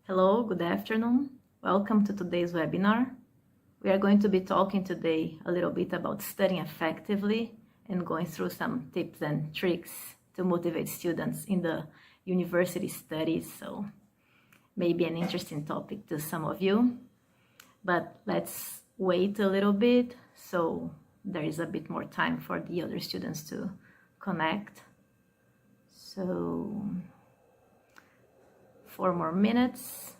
Hello, good afternoon. Welcome to today's webinar. We are going to be talking today a little bit about studying effectively and going through some tips and tricks to motivate students in the university studies. So maybe an interesting topic to some of you, but let's wait a little bit so there is a bit more time for the other students to connect. So 4 more minutes.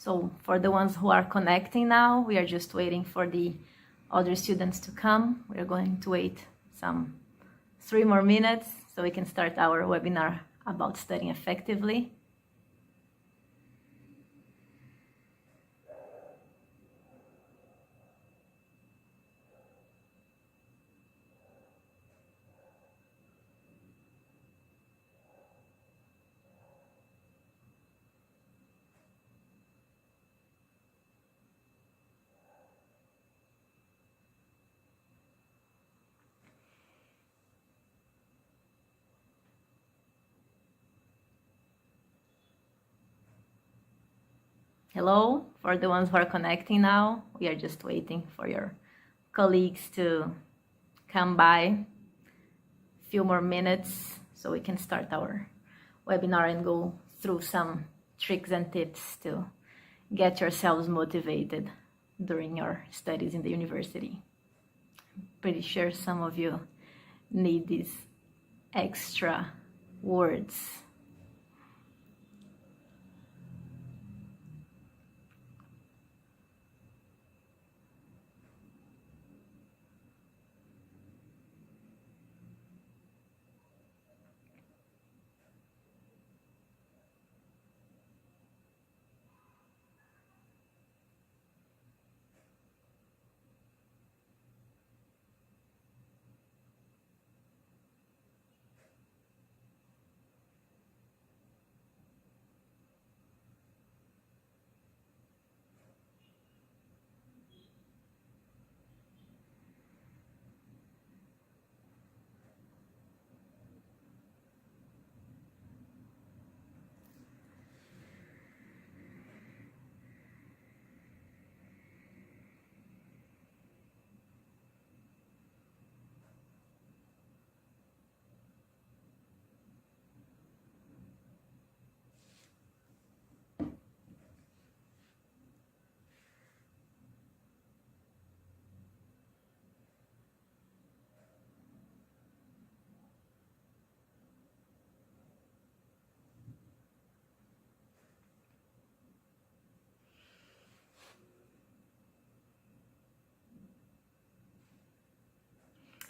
So for the ones who are connecting now, we are just waiting for the other students to come. We are going to wait some 3 more minutes so we can start our webinar about studying effectively. Hello, for the ones who are connecting now, we are just waiting for your colleagues to come by. A few more minutes so we can start our webinar and go through some tricks and tips to get yourselves motivated during your studies in the university. I'm pretty sure some of you need these extra words.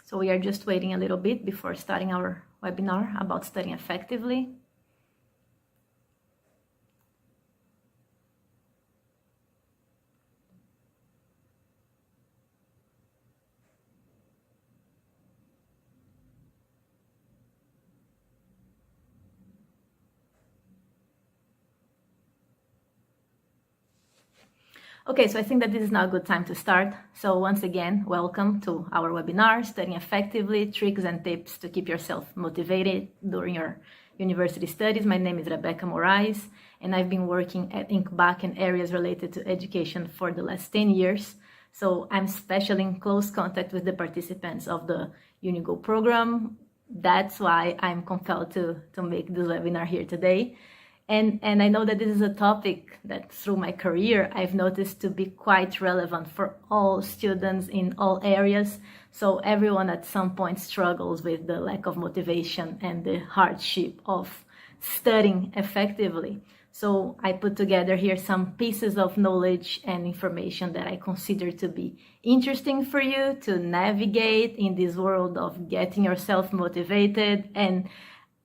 So we are just waiting a little bit before starting our webinar about studying effectively. Okay, so I think that this is now a good time to start. So once again, welcome to our webinar, Studying Effectively, Tricks and Tips to Keep Yourself Motivated During Your University Studies. My name is Rebecca Moraes, and I've been working at INCBAC in areas related to education for the last 10 years. So I'm especially in close contact with the participants of the UNIGOU program. That's why I'm compelled to make this webinar here today. And I know that this is a topic that through my career I've noticed to be quite relevant for all students in all areas. So everyone at some point struggles with the lack of motivation and the hardship of studying effectively. So I put together here some pieces of knowledge and information that I consider to be interesting for you to navigate in this world of getting yourself motivated and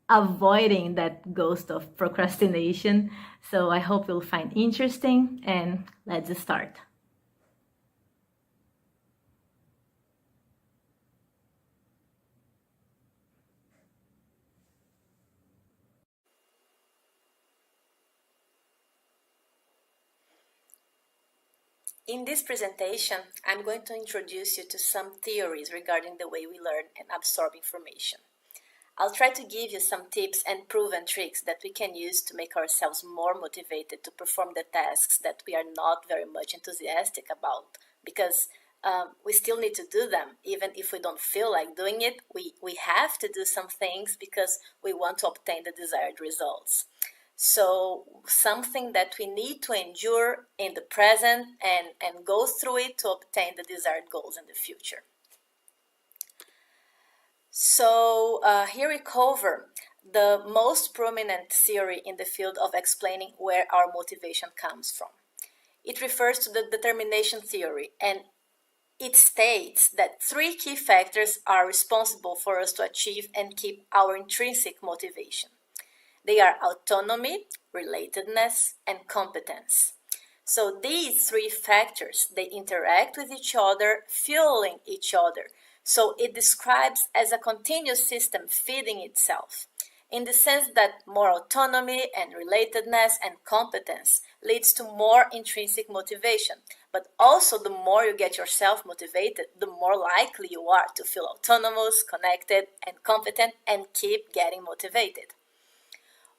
avoiding that ghost of procrastination. So I hope you'll find interesting, and let's start. In this presentation, I'm going to introduce you to some theories regarding the way we learn and absorb information. I'll try to give you some tips and proven tricks that we can use to make ourselves more motivated to perform the tasks that we are not very much enthusiastic about, because we still need to do them. Even if we don't feel like doing it, we have to do some things because we want to obtain the desired results. So something that we need to endure in the present and go through it to obtain the desired goals in the future. So here we cover the most prominent theory in the field of explaining where our motivation comes from. It refers to the determination theory, and it states that three key factors are responsible for us to achieve and keep our intrinsic motivation. They are autonomy, relatedness, and competence. So these three factors, they interact with each other, fueling each other. So it describes as a continuous system feeding itself, in the sense that more autonomy and relatedness and competence leads to more intrinsic motivation. But also, the more you get yourself motivated, the more likely you are to feel autonomous, connected, and competent, and keep getting motivated.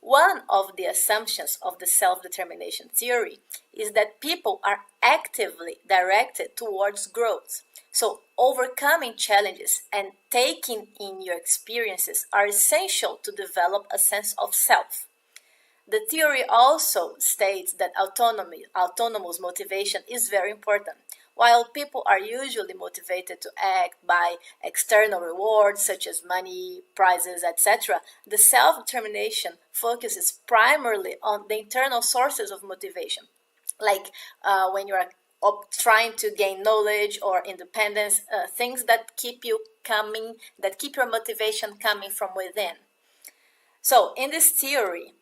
One of the assumptions of the self-determination theory is that people are actively directed towards growth. So overcoming challenges and taking in your experiences are essential to develop a sense of self. The theory also states that autonomous motivation is very important. While people are usually motivated to act by external rewards such as money, prizes, etc., the self-determination focuses primarily on the internal sources of motivation, like when you are trying to gain knowledge or independence, things that keep you coming, that keep your motivation coming from within. So in this theory,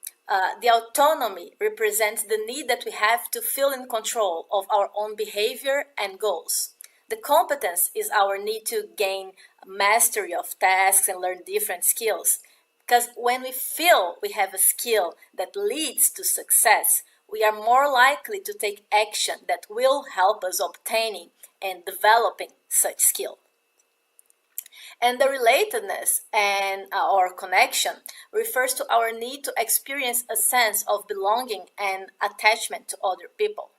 the autonomy represents the need that we have to feel in control of our own behavior and goals. The competence is our need to gain mastery of tasks and learn different skills. Because when we feel we have a skill that leads to success, we are more likely to take action that will help us obtaining and developing such skill. And the relatedness and or connection refers to our need to experience a sense of belonging and attachment to other people.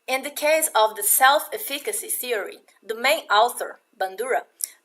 In the case of the self-efficacy theory, the main author, Bandura,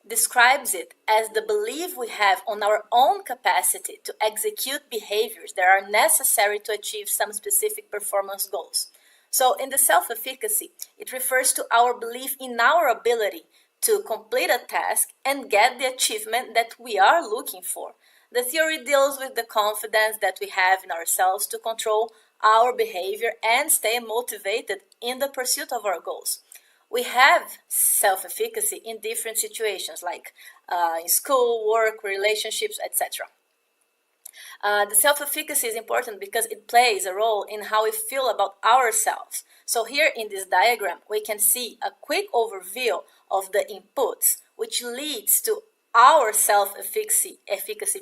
describes it as the belief we have on our own capacity to execute behaviors that are necessary to achieve some specific performance goals. So in the self-efficacy, it refers to our belief in our ability to complete a task and get the achievement that we are looking for. The theory deals with the confidence that we have in ourselves to control our behavior and stay motivated in the pursuit of our goals. We have self-efficacy in different situations, like in school, work, relationships, etc. The self-efficacy is important because it plays a role in how we feel about ourselves. So here in this diagram, we can see a quick overview of the inputs, which leads to our self-efficacy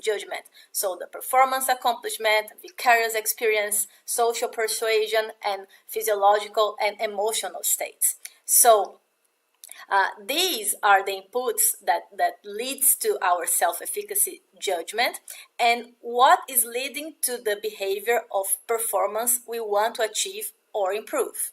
judgment. So the performance accomplishment, vicarious experience, social persuasion, and physiological and emotional states. So these are the inputs that leads to our self-efficacy judgment and what is leading to the behavior of performance we want to achieve or improve.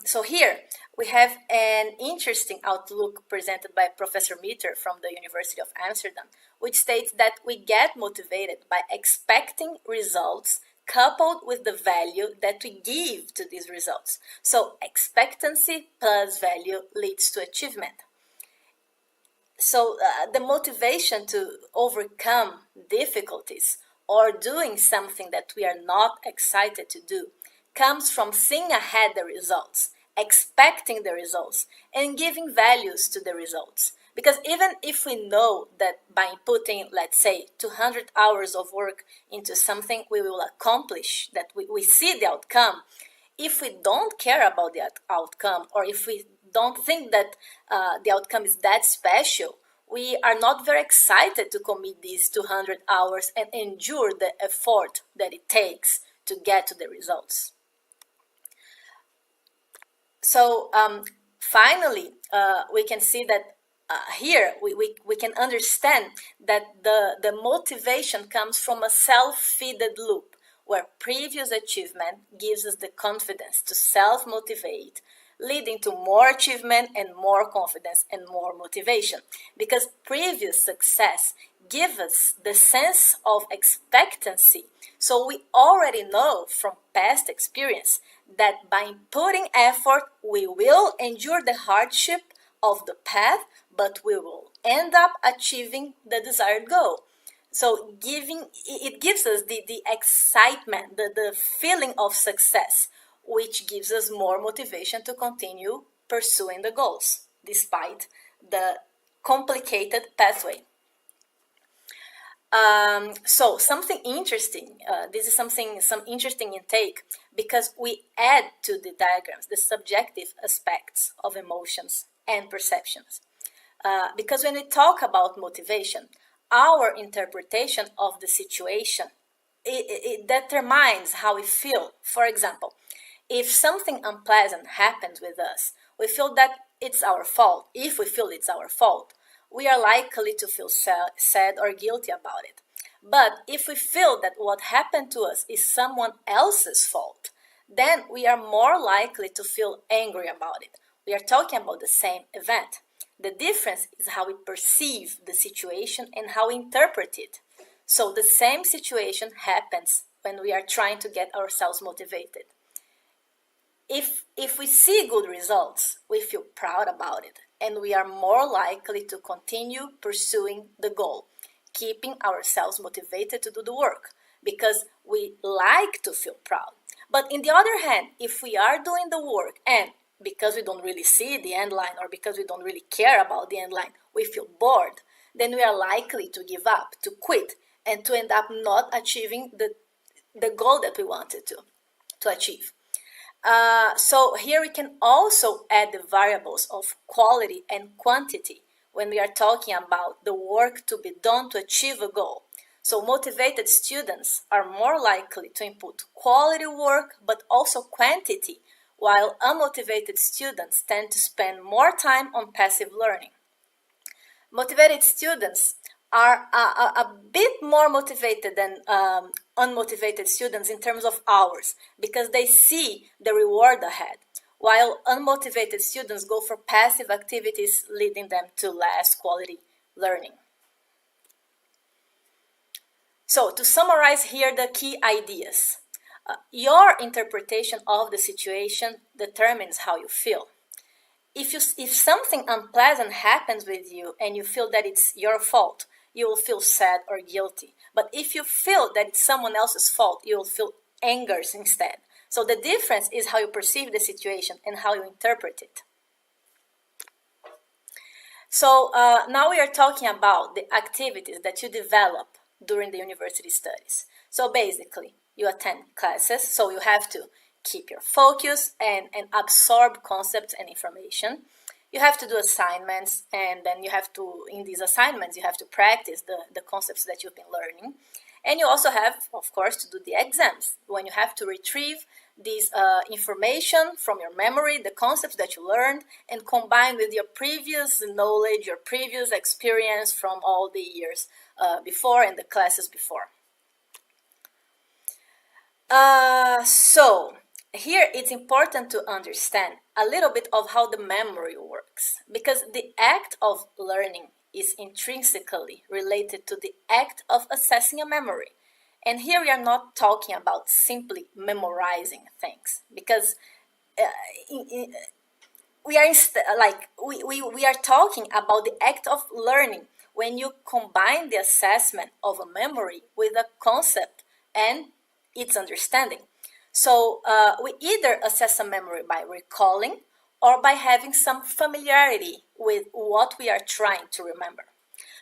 So here we have an interesting outlook presented by Professor Mitter from the University of Amsterdam, which states that we get motivated by expecting results coupled with the value that we give to these results. So expectancy plus value leads to achievement. the motivation to overcome difficulties or doing something that we are not excited to do comes from seeing ahead the results, expecting the results, and giving values to the results. Because even if we know that by putting, let's say, 200 hours of work into something, we will accomplish, that we see the outcome, if we don't care about the outcome, or if we don't think that the outcome is that special, we are not very excited to commit these 200 hours and endure the effort that it takes to get to the results. So finally, we can see that here we can understand that the motivation comes from a self-feeded loop, where previous achievement gives us the confidence to self-motivate, leading to more achievement and more confidence and more motivation. Because previous success gives us the sense of expectancy. So we already know from past experience that by putting effort, we will endure the hardship of the path, but we will end up achieving the desired goal. So it gives us the excitement, the feeling of success, which gives us more motivation to continue pursuing the goals, despite the complicated pathway. So something interesting, this is some interesting intake, because we add to the diagrams the subjective aspects of emotions and perceptions. Because when we talk about motivation, our interpretation of the situation, it determines how we feel. For example, if something unpleasant happens with us, we feel that it's our fault. If we feel it's our fault, we are likely to feel sad or guilty about it. But if we feel that what happened to us is someone else's fault, then we are more likely to feel angry about it. We are talking about the same event. The difference is how we perceive the situation and how we interpret it. So the same situation happens when we are trying to get ourselves motivated. If we see good results, we feel proud about it, and we are more likely to continue pursuing the goal, keeping ourselves motivated to do the work, because we like to feel proud. But in the other hand, if we are doing the work and because we don't really see the end line, or because we don't really care about the end line, we feel bored, then we are likely to give up, to quit, and to end up not achieving the goal that we wanted to achieve. So here we can also add the variables of quality and quantity when we are talking about the work to be done to achieve a goal. So motivated students are more likely to input quality work, but also quantity, while unmotivated students tend to spend more time on passive learning. Motivated students are a bit more motivated than unmotivated students in terms of hours, because they see the reward ahead, while unmotivated students go for passive activities, leading them to less quality learning. So to summarize here the key ideas, your interpretation of the situation determines how you feel. If something unpleasant happens with you and you feel that it's your fault, you will feel sad or guilty. But if you feel that it's someone else's fault, you will feel anger instead. So the difference is how you perceive the situation and how you interpret it. So now we are talking about the activities that you develop during the university studies. So basically, you attend classes, so you have to keep your focus and absorb concepts and information. You have to do assignments, and then you have to, in these assignments, you have to practice the concepts that you've been learning. And you also have, of course, to do the exams, when you have to retrieve this information from your memory, the concepts that you learned, and combine with your previous knowledge, your previous experience from all the years before and the classes before. So here it's important to understand a little bit of how the memory works, because the act of learning is intrinsically related to the act of assessing a memory. And here we are not talking about simply memorizing things, because we are we are talking about the act of learning when you combine the assessment of a memory with a concept and its understanding. So we either assess a memory by recalling or by having some familiarity with what we are trying to remember.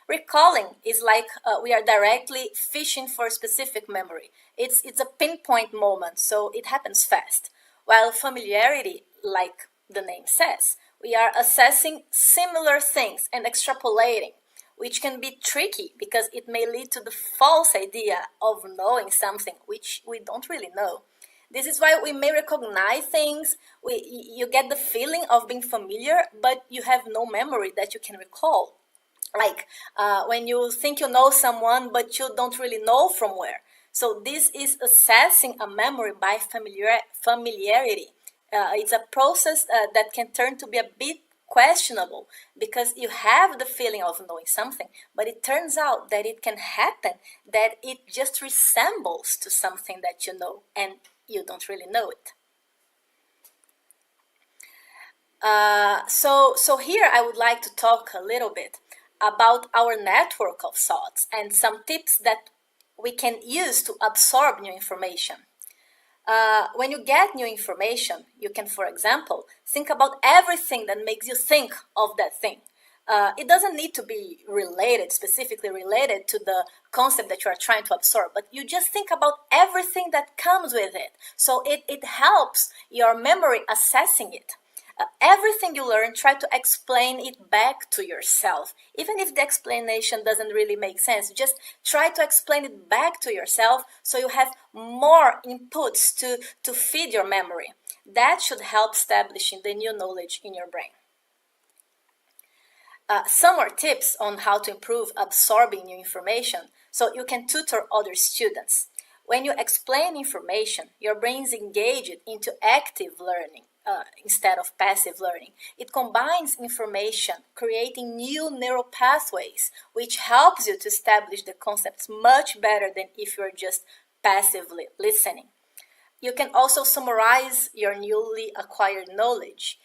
Recalling is like we are directly fishing for a specific memory. It's a pinpoint moment, so it happens fast. While familiarity, like the name says, we are assessing similar things and extrapolating, which can be tricky because it may lead to the false idea of knowing something which we don't really know. This is why we may recognize things, you get the feeling of being familiar, but you have no memory that you can recall. Like when you think you know someone, but you don't really know from where. So this is assessing a memory by familiarity. It's a process that can turn to be a bit questionable because you have the feeling of knowing something, but it turns out that it can happen that it just resembles to something that you know and you don't really know it. So here I would like to talk a little bit about our network of thoughts and some tips that we can use to absorb new information. When you get new information, you can, for example, think about everything that makes you think of that thing. It doesn't need to be related, specifically related to the concept that you are trying to absorb, but you just think about everything that comes with it. So it helps your memory assessing it. Everything you learn, try to explain it back to yourself. Even if the explanation doesn't really make sense, just try to explain it back to yourself so you have more inputs to feed your memory. That should help establishing the new knowledge in your brain. Some more tips on how to improve absorbing new information so you can tutor other students. When you explain information, your brain is engaged into active learning. Instead of passive learning. It combines information, creating new neural pathways, which helps you to establish the concepts much better than if you're just passively listening. You can also summarize your newly acquired knowledge.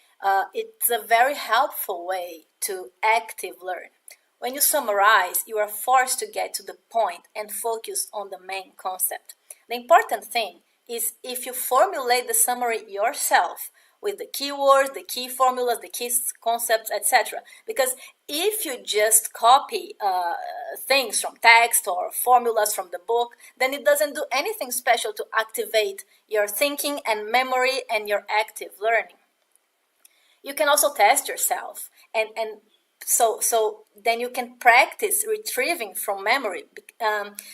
It's a very helpful way to active learn. When you summarize, you are forced to get to the point and focus on the main concept. The important thing is if you formulate the summary yourself, with the keywords, the key formulas, the key concepts, etc. Because if you just copy things from text or formulas from the book, then it doesn't do anything special to activate your thinking and memory and your active learning. You can also test yourself and so then you can practice retrieving from memory.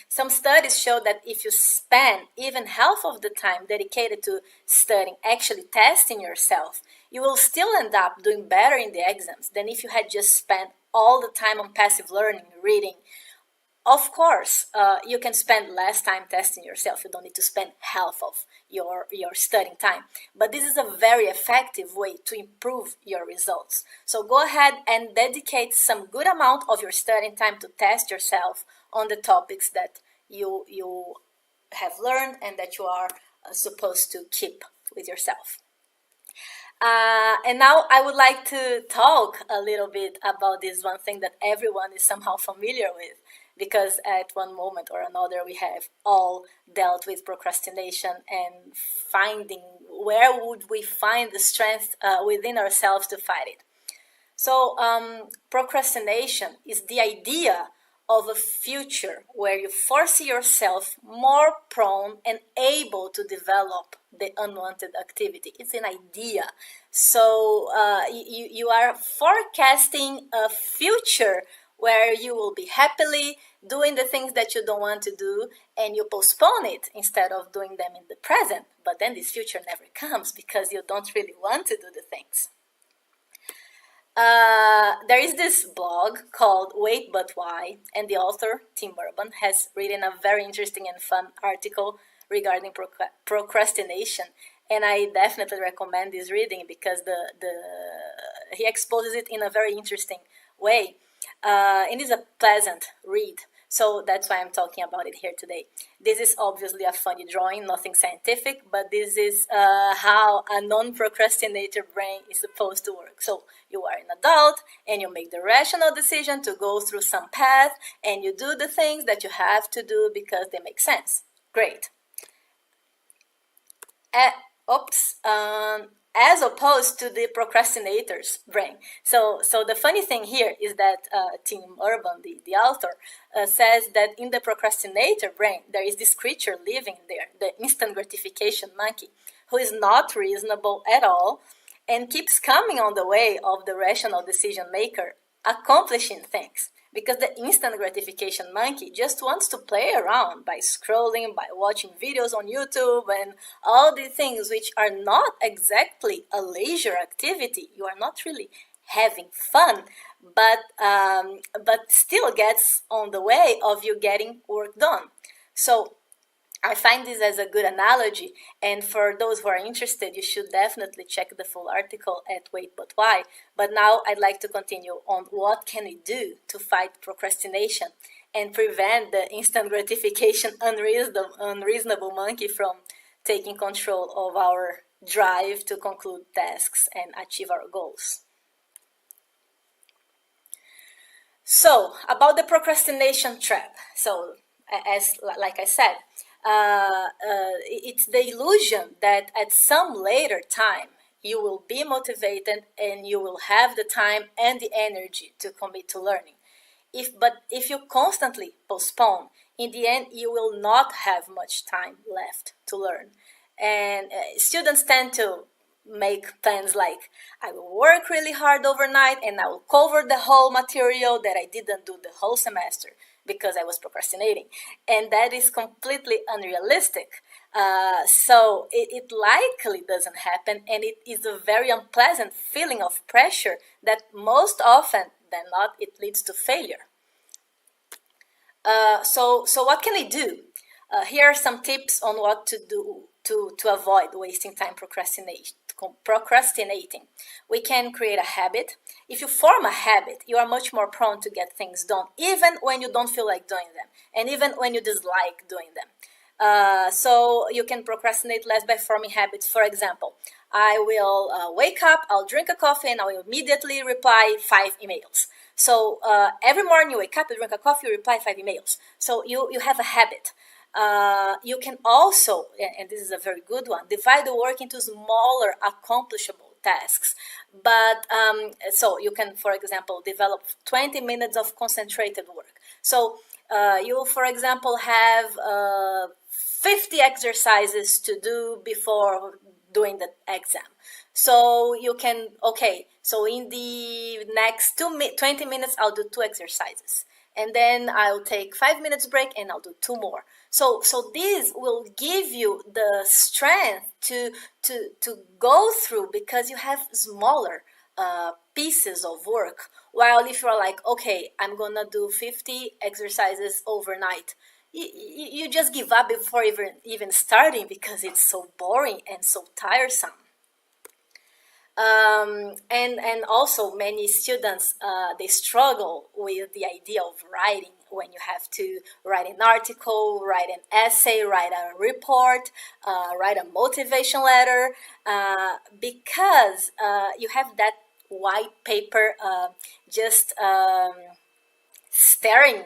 Some studies show that if you spend even half of the time dedicated to studying, actually testing yourself, you will still end up doing better in the exams than if you had just spent all the time on passive learning, reading. Of course, you can spend less time testing yourself. You don't need to spend half of your studying time. But this is a very effective way to improve your results. So go ahead and dedicate some good amount of your studying time to test yourself on the topics that you have learned and that you are supposed to keep with yourself. And now I would like to talk a little bit about this one thing that everyone is somehow familiar with, because at one moment or another we have all dealt with procrastination and finding where would we find the strength within ourselves to fight it. So procrastination is the idea of a future where you foresee yourself more prone and able to develop the unwanted activity. It's an idea. So you are forecasting a future where you will be happily doing the things that you don't want to do, and you postpone it instead of doing them in the present. But then this future never comes because you don't really want to do the things. There is this blog called Wait But Why, and the author, Tim Urban, has written a very interesting and fun article regarding procrastination, and I definitely recommend this reading because he exposes it in a very interesting way. It is a pleasant read So that's why I'm talking about it here today. This is obviously a funny drawing, nothing scientific, but this is how a non-procrastinator brain is supposed to work. So you are an adult and you make the rational decision to go through some path and you do the things that you have to do because they make sense. Great. As opposed to the procrastinator's brain. So the funny thing here is that Tim Urban, the author, says that in the procrastinator brain, there is this creature living there, the instant gratification monkey, who is not reasonable at all and keeps coming on the way of the rational decision maker, accomplishing things. Because the instant gratification monkey just wants to play around by scrolling, by watching videos on YouTube, and all the things which are not exactly a leisure activity. You are not really having fun, but still gets on the way of you getting work done. So I find this as a good analogy, and for those who are interested, you should definitely check the full article at Wait But Why. But now I'd like to continue on what can we do to fight procrastination and prevent the instant gratification unreasonable monkey from taking control of our drive to conclude tasks and achieve our goals. So, about the procrastination trap. So, like I said, it's the illusion that at some later time you will be motivated and you will have the time and the energy to commit to learning. But if you constantly postpone, in the end you will not have much time left to learn. And students tend to make plans like, I will work really hard overnight and I will cover the whole material that I didn't do the whole semester because I was procrastinating. And that is completely unrealistic. So it likely doesn't happen, and it is a very unpleasant feeling of pressure that most often than not, it leads to failure. So what can we do? Here are some tips on what to do to avoid wasting time procrastinating. We can create a habit. If you form a habit, you are much more prone to get things done, even when you don't feel like doing them, and even when you dislike doing them. So you can procrastinate less by forming habits. For example, I will wake up, I'll drink a coffee, and I will immediately reply 5 emails. So every morning you wake up, you drink a coffee, you reply 5 emails. So you have a habit. You can also, and this is a very good one, divide the work into smaller accomplishable tasks. But so you can, for example, develop 20 minutes of concentrated work. So you, for example, have 50 exercises to do before doing the exam. So you can, okay, so in the next 20 minutes, I'll do 2 exercises. And then I'll take 5 minutes break and I'll do 2 more. So this will give you the strength to go through, because you have smaller pieces of work. While if you're like, okay, I'm gonna do 50 exercises overnight, you just give up before even starting, because it's so boring and so tiresome. And also many students, they struggle with the idea of writing, when you have to write an article, write an essay, write a report, write a motivation letter, because you have that white paper just staring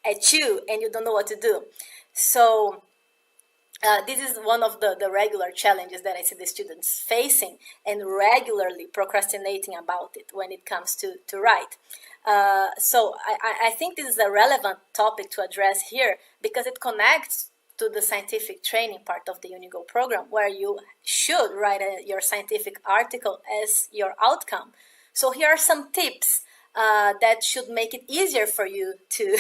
at you, and you don't know what to do. So this is one of the regular challenges that I see the students facing, and regularly procrastinating about it when it comes to write. So I think this is a relevant topic to address here, because it connects to the scientific training part of the UNIGOU program, where you should write your scientific article as your outcome. So here are some tips that should make it easier for you to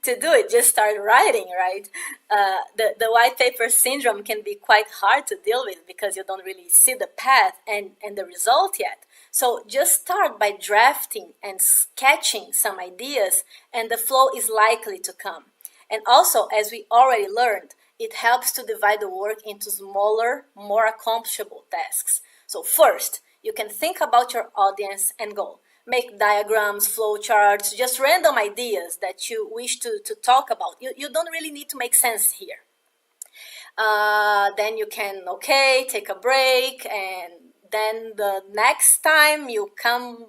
to do it. Just start writing, right? The white paper syndrome can be quite hard to deal with, because you don't really see the path and the result yet. So just start by drafting and sketching some ideas, and the flow is likely to come. And also, as we already learned, it helps to divide the work into smaller, more accomplishable tasks. So first, you can think about your audience and goal. make diagrams, flowcharts, just random ideas that you wish to talk about. You don't really need to make sense here. Then you can, okay, take a break, and then the next time you come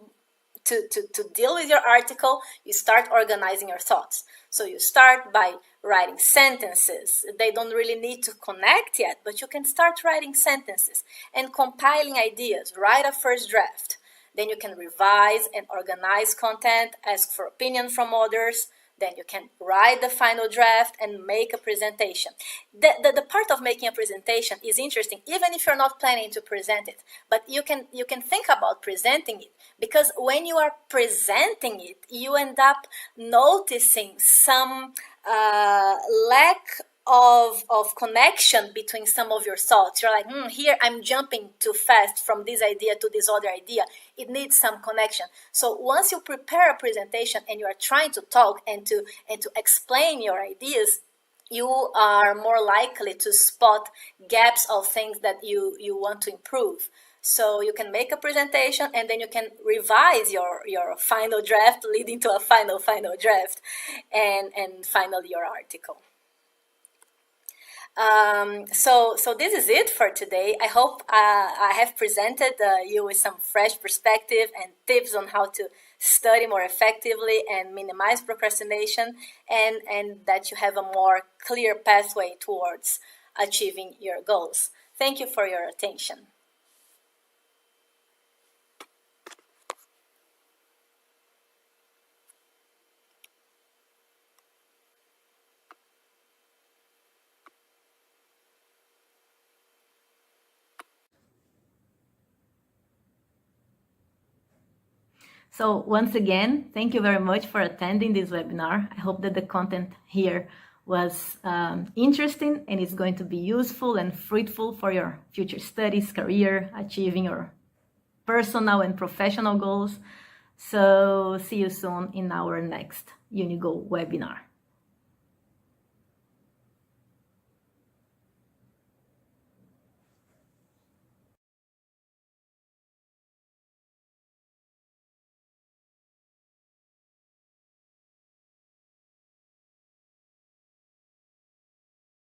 to deal with your article, you start organizing your thoughts. So you start by writing sentences. They don't really need to connect yet, but you can start writing sentences and compiling ideas. Write a first draft. Then you can revise and organize content, ask for opinion from others. Then you can write the final draft and make a presentation. The part of making a presentation is interesting, even if you're not planning to present it. But you can think about presenting it, because when you are presenting it, you end up noticing some lack of connection between some of your thoughts. You're like, here I'm jumping too fast from this idea to this other idea. It needs some connection. So once you prepare a presentation and you are trying to talk and to explain your ideas, you are more likely to spot gaps of things that you want to improve. So you can make a presentation and then you can revise your final draft, leading to a final draft, and finally your article. So this is it for today. I hope I have presented you with some fresh perspective and tips on how to study more effectively and minimize procrastination, and that you have a more clear pathway towards achieving your goals. Thank you for your attention. So once again, thank you very much for attending this webinar. I hope that the content here was interesting and is going to be useful and fruitful for your future studies, career, achieving your personal and professional goals. So see you soon in our next UNIGOU webinar.